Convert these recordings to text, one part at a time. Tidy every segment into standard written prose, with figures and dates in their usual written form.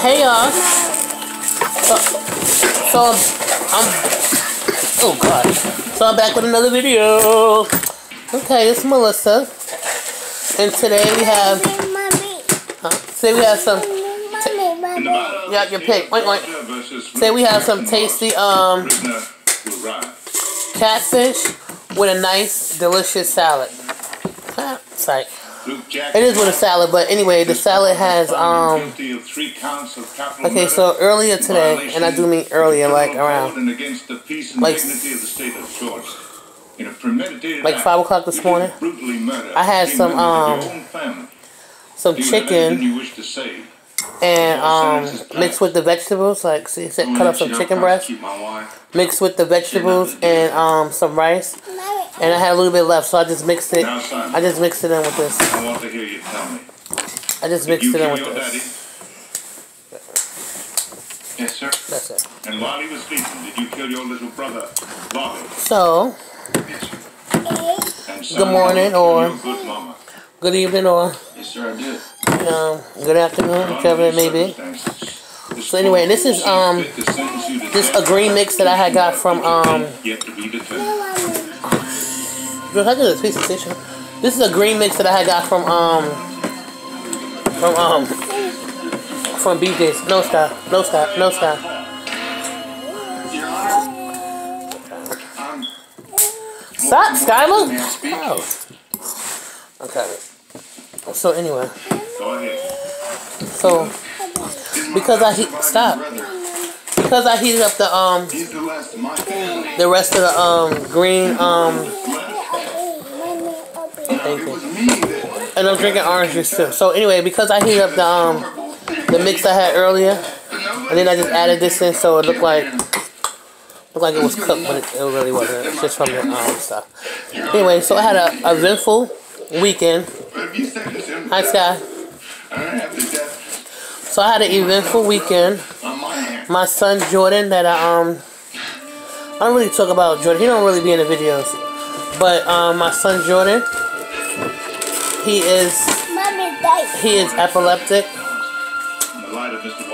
Hey y'all. Oh god. So I'm back with another video. Okay, it's Melissa. And today we have some yeah, your pick. Wait. Today we have some tasty catfish with a nice delicious salad. Sorry. It is with a salad, but anyway, the salad has okay, so earlier today, and I do mean earlier, like around like 5 o'clock this morning, I had some chicken and mixed with the vegetables, like see, cut up some chicken breast, mixed with the vegetables and some rice. And I had a little bit left, so I just mixed it. I just mixed it in with this. I want to hear you tell me. I just mixed it in with this. Yes, sir. That's it. And while he was sleeping, did you kill your little brother, Bobby? So, yes, sir. Good morning or good, mama. Good evening or yes, sir, I did. Good afternoon, whichever it may be. So anyway, this is this a green mix that I had got from yet to be determined. This is a green mix that I had got from BJ's. No stop. Stop, Skylar. Oh. Okay. So anyway. So because I heated up the rest of the green thank you. And I'm drinking orange juice too. So anyway, because I heated up the mix I had earlier, and then I just added this in, so it looked like it was cooked, but it really wasn't. It's just from the stuff. Anyway, so I had a eventful weekend. Hi, Sky. So I had an eventful weekend. My son Jordan, that I don't really talk about Jordan. He don't really be in the videos, but my son Jordan, he is epileptic.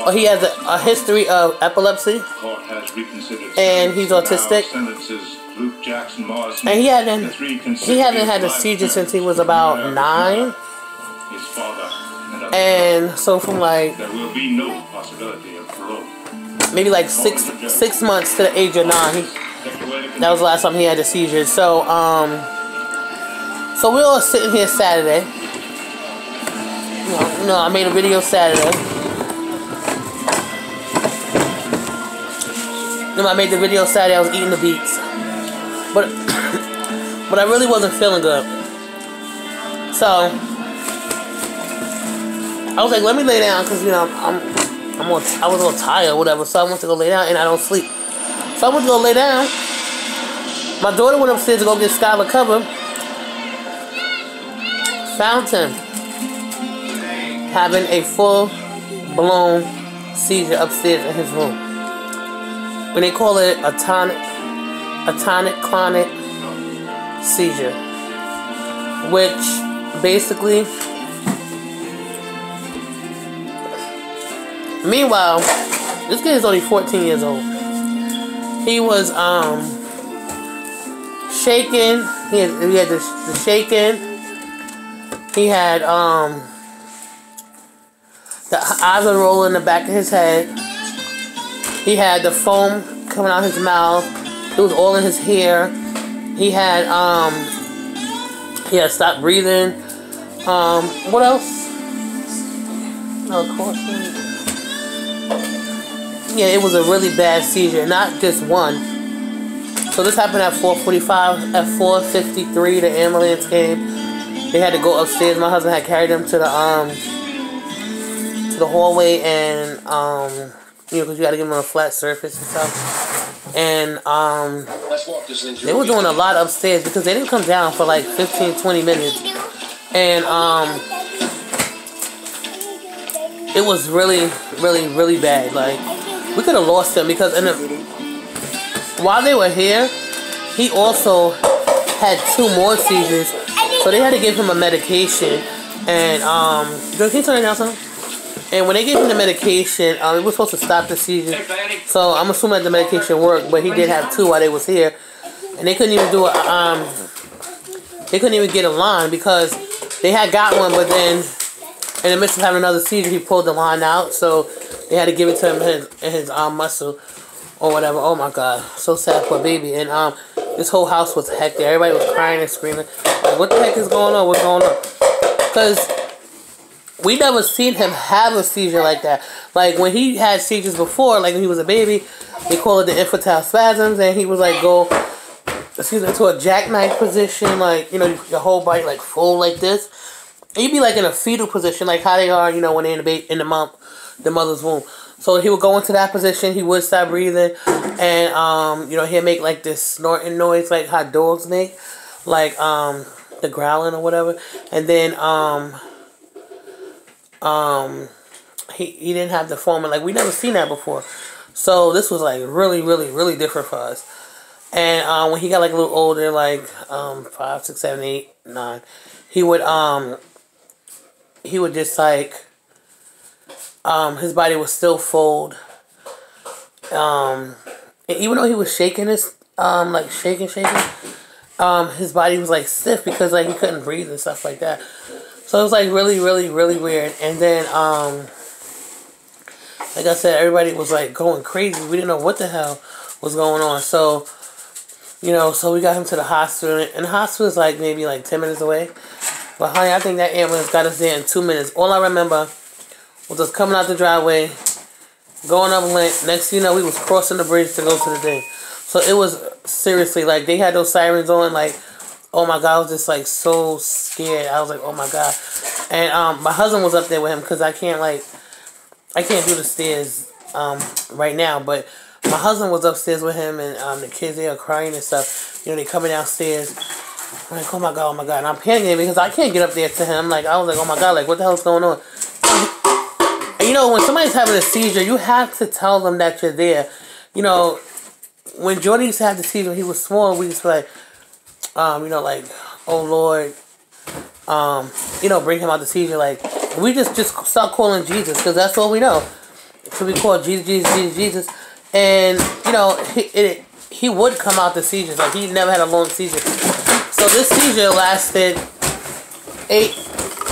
Or he has a history of epilepsy, and he's autistic. And he hadn't had a seizure since he was about 9. And so from like maybe like six months to the age of 9, that was the last time he had a seizure. So so we all sitting here Saturday. You know, I made a video Saturday. I made the video Saturday. I was eating the beets, but I really wasn't feeling good. So I was like, let me lay down, because you know I was a little tired or whatever. So I went to go lay down, and I don't sleep. So I went to go lay down. My daughter went upstairs to go get Skylar cover. Found him having a full-blown seizure upstairs in his room. When they call it a tonic-clonic seizure, which basically, meanwhile, this kid is only 14 years old. He was shaking. He had the shaking. He had the eyes were rolling in the back of his head. He had the foam coming out his mouth. It was all in his hair. He had stopped breathing. What else? Oh, caution. Yeah, it was a really bad seizure, not just one. So this happened at 4:45. At 4:53, the ambulance came. They had to go upstairs. My husband had carried him to the hallway, and you know, because you got to give them a flat surface and stuff. And they were doing a lot upstairs because they didn't come down for like 15-20 minutes. And it was really, really, really bad. Like, we could have lost him because while they were here, he also had 2 more seizures. So they had to give him a medication. And can you turn it down some? And when they gave him the medication, it was supposed to stop the seizure. So I'm assuming that the medication worked, but he did have 2 while they was here, and they couldn't even do it. They couldn't even get a line because they had got one, but then in the midst of having another seizure, he pulled the line out. So they had to give it to him in his arm muscle or whatever. Oh my God, so sad for baby. And this whole house was hectic. Everybody was crying and screaming. Like, what the heck is going on? What's going on? Because we never seen him have a seizure like that. Like when he had seizures before, like when he was a baby, they call it the infantile spasms, and he was like into a jackknife position, like, you know, your whole body like fold like this. And you'd be like in a fetal position, like how they are, you know, when they're in the mother's womb. So he would go into that position, he would stop breathing, and you know, he'd make like this snorting noise, like how dogs make, like the growling or whatever. And then he didn't have the foaming, like we never seen that before. So this was like really, really, really different for us. And when he got like a little older, like 5, 6, 7, 8, 9, he would just like his body would still fold. And even though he was shaking his like shaking, his body was like stiff because like he couldn't breathe and stuff like that. So it was like really, really, really weird. And then like I said, everybody was like going crazy. We didn't know what the hell was going on. So, you know, so we got him to the hospital. And the hospital is like maybe like 10 minutes away. But honey, I think that ambulance got us there in 2 minutes. All I remember was us coming out the driveway, going up Lent. Next thing you know, we was crossing the bridge to go to the thing. So it was seriously like they had those sirens on, like, oh my God, I was just like so scared. I was like, oh my God. And my husband was up there with him because I can't do the stairs right now, but my husband was upstairs with him, and the kids, they are crying and stuff. You know, they coming downstairs. I'm like, oh my God, and I'm panicking because I can't get up there to him. Like, I was like, oh my God, like, what the hell is going on? And you know, when somebody's having a seizure, you have to tell them that you're there. You know, when Jordan used to have the seizure, when he was small, we used to be like, you know, like, oh Lord, you know, bring him out the seizure. Like, we just start calling Jesus because that's all we know. So we call Jesus, Jesus, Jesus, Jesus. And, you know, he would come out the seizures. Like, he never had a long seizure. So this seizure lasted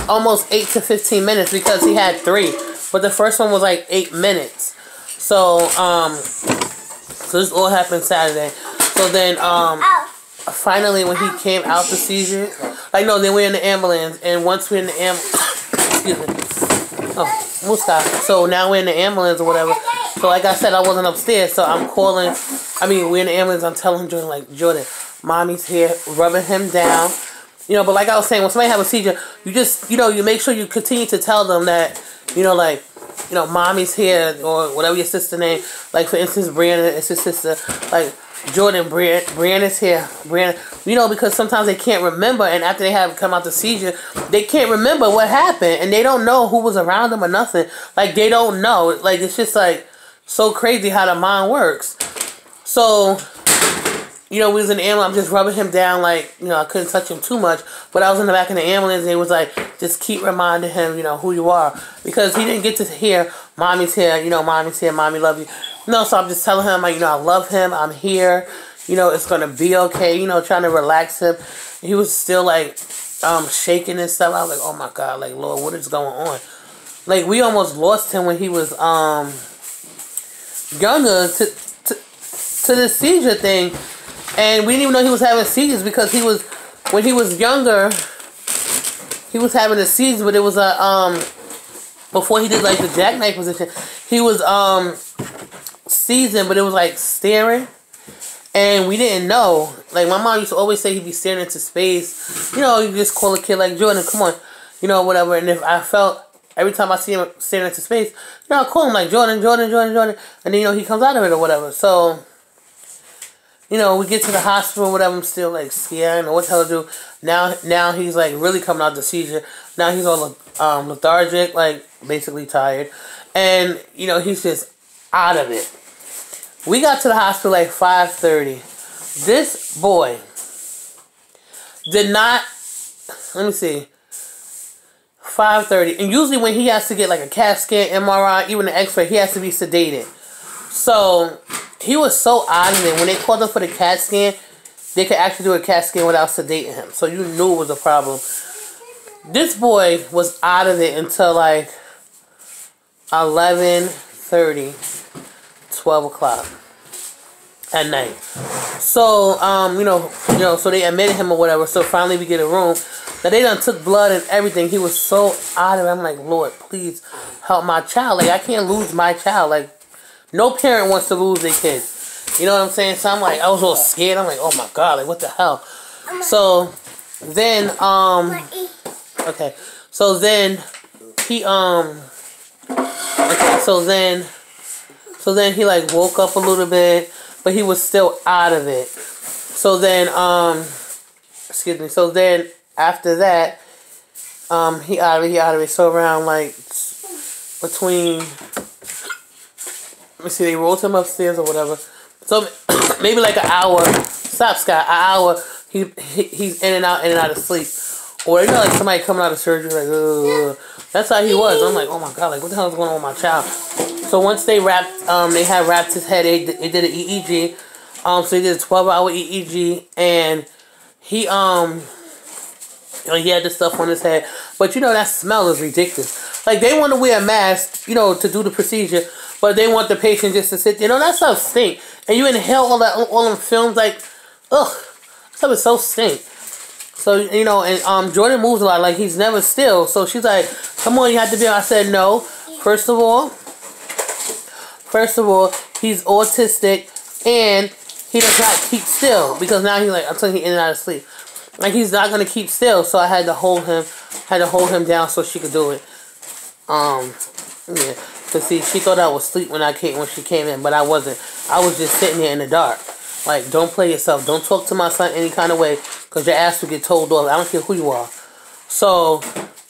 almost 8 to 15 minutes because he had 3. But the first one was like 8 minutes. So, so this all happened Saturday. So then, finally when he came out the seizure, like, no, then we're in the ambulance. And once we're in the ambulance, excuse me. Oh, we'll stop. So now we're in the ambulance or whatever. So like I said, I wasn't upstairs. So I'm calling, we're in the ambulance. I'm telling Jordan, like, Jordan, mommy's here, rubbing him down. You know, but like I was saying, when somebody have a seizure, you just, you know, you make sure you continue to tell them that, you know, like, you know, mommy's here, or whatever your sister name. Like, for instance, Brianna is his sister. Like, Jordan, Brianna's here. Brianna, you know, because sometimes they can't remember, and after they have come out the seizure, they can't remember what happened, and they don't know who was around them or nothing. Like, they don't know. Like, it's just, like, so crazy how the mind works. So, you know, we was in the ambulance. I'm just rubbing him down, like, you know, I couldn't touch him too much. But I was in the back of the ambulance, and it was like, just keep reminding him, you know, who you are. Because he didn't get to hear, mommy's here, you know, mommy's here, mommy love you. No, so I'm just telling him, like, you know, I love him, I'm here, you know, it's going to be okay, you know, trying to relax him. He was still, like, shaking and stuff. I was like, oh my God, like, Lord, what is going on? Like, we almost lost him when he was younger to the seizure thing. And we didn't even know he was having seizures because when he was younger, he was having a seizure, but it was before he did like the jackknife position, he was seizing, but it was like staring. And we didn't know. Like, my mom used to always say he'd be staring into space. You know, you just call a kid like, Jordan, come on, you know, whatever. And if I felt, every time I see him staring into space, you know, I call him like, Jordan, Jordan, Jordan, Jordan. And then, you know, he comes out of it or whatever. So, you know, we get to the hospital, whatever, I'm still, like, scared. I don't know what the hell to do. Now he's, like, really coming out the seizure. Now he's all lethargic, like, basically tired. And, you know, he's just out of it. We got to the hospital, like, 5:30. This boy did not, let me see, 5:30. And usually when he has to get like a CAT scan, MRI, even an X-ray, he has to be sedated. So he was so out of it. When they called him for the CAT scan, they could actually do a CAT scan without sedating him. So you knew it was a problem. This boy was out of it until like 11:30, 12 o'clock at night. So, so they admitted him or whatever. So finally we get a room. Now they done took blood and everything. He was so out of it. I'm like, Lord, please help my child. Like, I can't lose my child. Like, no parent wants to lose their kid. You know what I'm saying? So I'm like, I was all scared. I'm like, oh my God, like what the hell? So then, okay. So then he, okay, so then he like woke up a little bit, but he was still out of it. So then, excuse me. So then after that, he out of it. So around like between, let me see, they rolled him upstairs or whatever. So maybe like an hour. Stop, Scott. An hour. He's in and out of sleep. Or you know, like somebody coming out of surgery, like, ugh. That's how he was. I'm like, oh my God, like what the hell is going on with my child? So once they had wrapped his head, they did an EEG. So he did a 12-hour EEG, and he had this stuff on his head. But you know, that smell is ridiculous. Like, they want to wear a mask, you know, to do the procedure, but they want the patient just to sit there. You know, that stuff stink. And you inhale all them films, like, ugh, that stuff is so stink. So, you know, and Jordan moves a lot, like he's never still. So she's like, come on, you have to be. I said, no. First of all, he's autistic and he does not keep still, because now he's like, I'm telling you, in and out of sleep. Like, he's not gonna keep still. So I had to hold him down so she could do it. Yeah. Cause see, she thought I was asleep when she came in, but I wasn't. I was just sitting there in the dark. Like, don't play yourself. Don't talk to my son any kind of way, because your ass will get told off. I don't care who you are. So,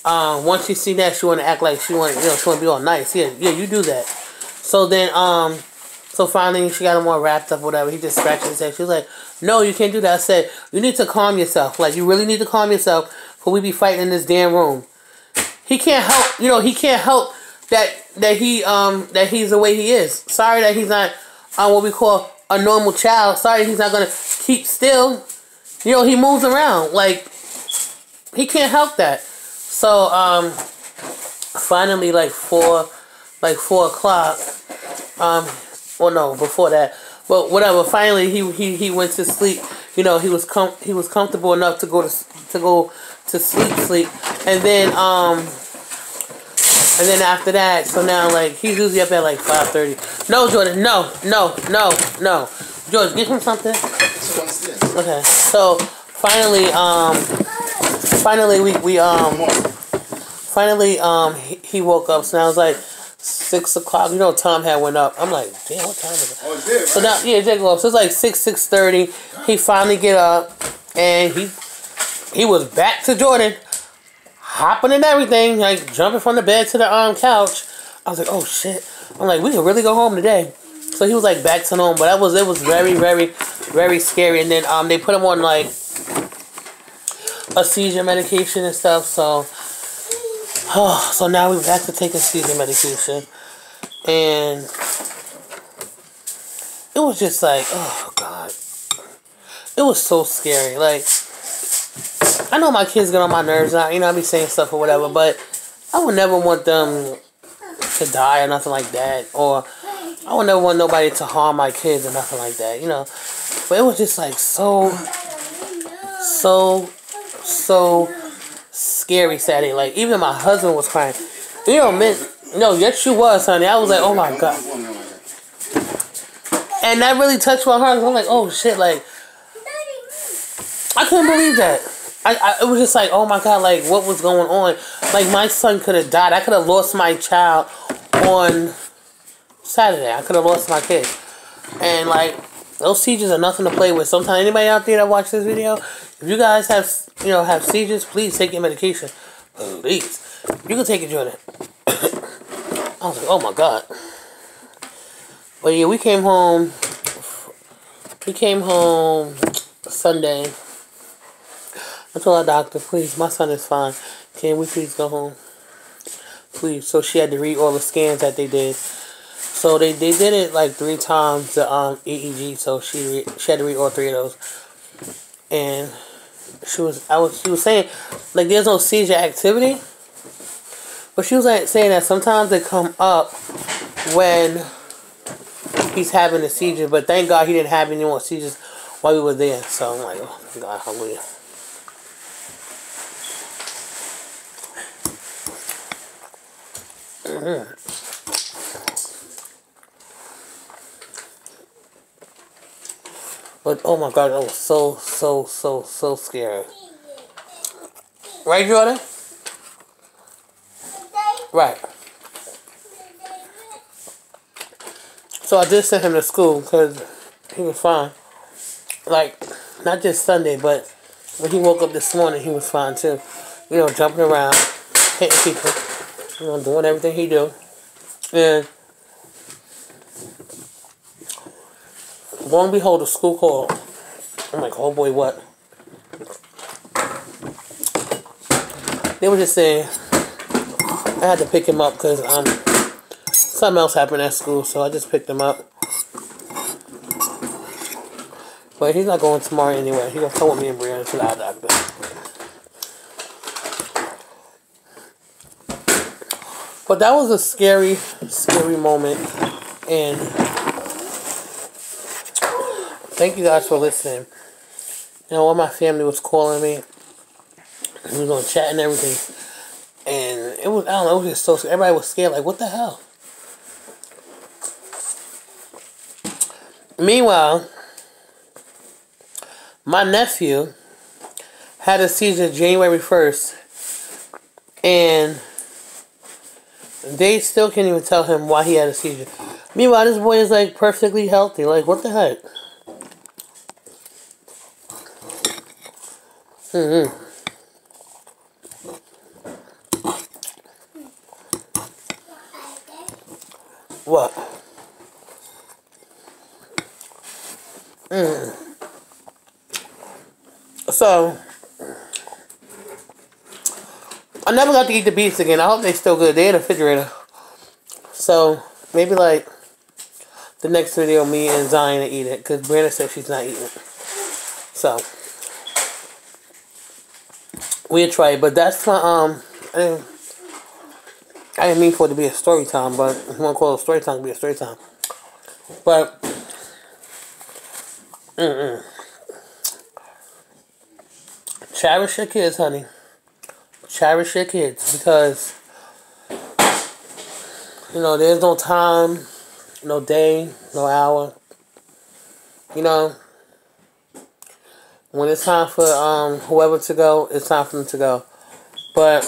once she see that, she want to act like she want to be all nice. Yeah, you do that. So then, so finally she got him all wrapped up, whatever. He just scratched his head. She was like, no, you can't do that. I said, you need to calm yourself. Like, you really need to calm yourself, for we be fighting in this damn room. He can't help, he can't help that he's the way he is. Sorry that he's not what we call a normal child. Sorry he's not gonna keep still. You know, he moves around. Like, he can't help that. So finally, like 4 o'clock. Well, no, before that. But whatever. Finally, he went to sleep. You know, he was comfortable enough to go to sleep. And then after that, so now, like, he's usually up at like 5:30. No, Jordan, no. George, get him something. Okay. So finally, he woke up. So now it's like 6 o'clock. You know, time had went up. I'm like, damn, what time is it? Oh, it did, right? So now, yeah, it did go up. So it's like 6:30. He finally get up, and he was back to Jordan, hopping and everything, like jumping from the bed to the couch. I was like, oh shit. I'm like, we can really go home today. So he was like back to normal, but it was very, very, very scary. And then they put him on like a seizure medication and stuff. So so now we have to take a seizure medication, and it was just like, oh God, it was so scary. Like, I know my kids get on my nerves now, I be saying stuff or whatever, but I would never want them to die or nothing like that, or I would never want nobody to harm my kids or nothing like that, But it was just like so scary Saturday. Like, even my husband was crying. Yes you was, honey. I was like, oh my God. And that really touched my heart. I'm like, oh shit, like, I couldn't believe that. It was just like, oh my God, like, what was going on? Like, my son could have died. I could have lost my child on Saturday. I could have lost my kid. And, like, those seizures are nothing to play with. Sometimes, anybody out there that watch this video, if you guys have seizures, please take your medication. Please. You can take it, Jordan. I was like, oh my God. But yeah, we came home Sunday. I told our doctor, please, my son is fine. Can we please go home? So she had to read all the scans that they did. So they did it like 3 times the EEG. So she had to read all 3 of those. And she was saying like there's no seizure activity, but she was like saying that sometimes they come up when he's having a seizure. But thank God he didn't have any more seizures while we were there. So I'm like, oh God, hallelujah. But oh my God, I was so scared. Right, Jordan? Right. So I did send him to school because he was fine. Like, not just Sunday, but when he woke up this morning, he was fine too. You know, jumping around, hitting people, you know, doing everything he do. And lo and behold, the school called. I'm like, oh boy, what? They were just saying I had to pick him up because something else happened at school, so I just picked him up. But he's not going tomorrow anyway. He's gonna come with me and Brianna to the eye doctor. But that was a scary, scary moment, and thank you guys for listening. You know, all my family was calling me. We was on chat and everything. And it was, I don't know, it was just so scary. Everybody was scared, like, what the hell? Meanwhile, my nephew had a seizure January 1st. And they still can't even tell him why he had a seizure. Meanwhile, this boy is, like, perfectly healthy. Like, what the heck? What? So, I never got to eat the beets again. I hope they still good. They're in the refrigerator. So, maybe like the next video, me and Zion will eat it. Because Brianna said she's not eating it. So, we'll try it. But that's my, I didn't mean for it to be a story time. But if you want to call it a story time, it'll be a story time. But, cherish your kids, honey. Cherish your kids, because you know there's no time, no day, no hour. You know, when it's time for whoever to go, it's time for them to go. But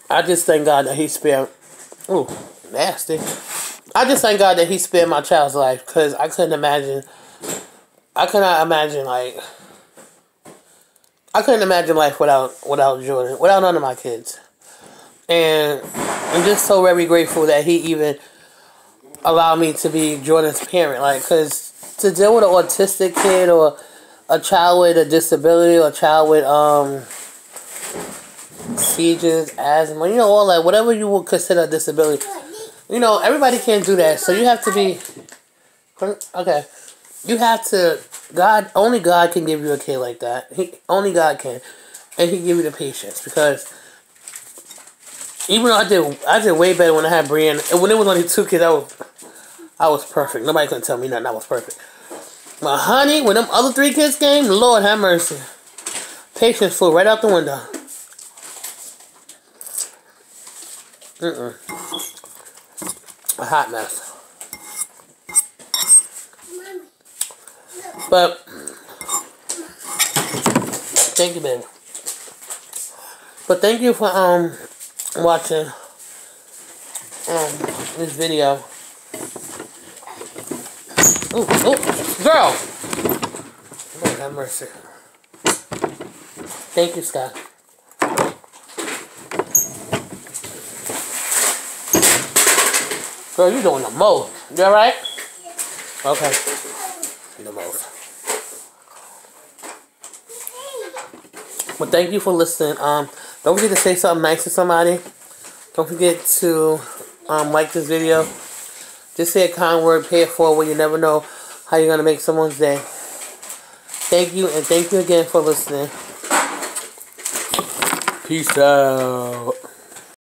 I just thank God that He spared. Ooh, nasty. I just thank God that He spared my child's life, because I couldn't imagine. I could not imagine I couldn't imagine life without Jordan, without none of my kids. And I'm just so very grateful that he even allowed me to be Jordan's parent. Like, because to deal with an autistic kid or a child with a disability or a child with seizures, asthma, you know, all that, whatever you would consider a disability. You know, everybody can't do that. So you have to be, okay, you have to, only God can give you a kid like that. Only God can. And He give you the patience. Because even though I did way better when I had Brianna. And when it was only 2 kids, I was perfect. Nobody couldn't tell me nothing. I was perfect. But honey, when them other 3 kids came, Lord have mercy. Patience flew right out the window. A hot mess. But thank you, baby. But thank you for watching this video. Ooh, girl! Lord have mercy. Thank you, Scott. Girl, you doing the most. You alright? Okay. The most. But thank you for listening. Don't forget to say something nice to somebody. Don't forget to like this video. Just say a kind word, pay it forward. You never know how you're going to make someone's day. Thank you, and thank you again for listening. Peace out.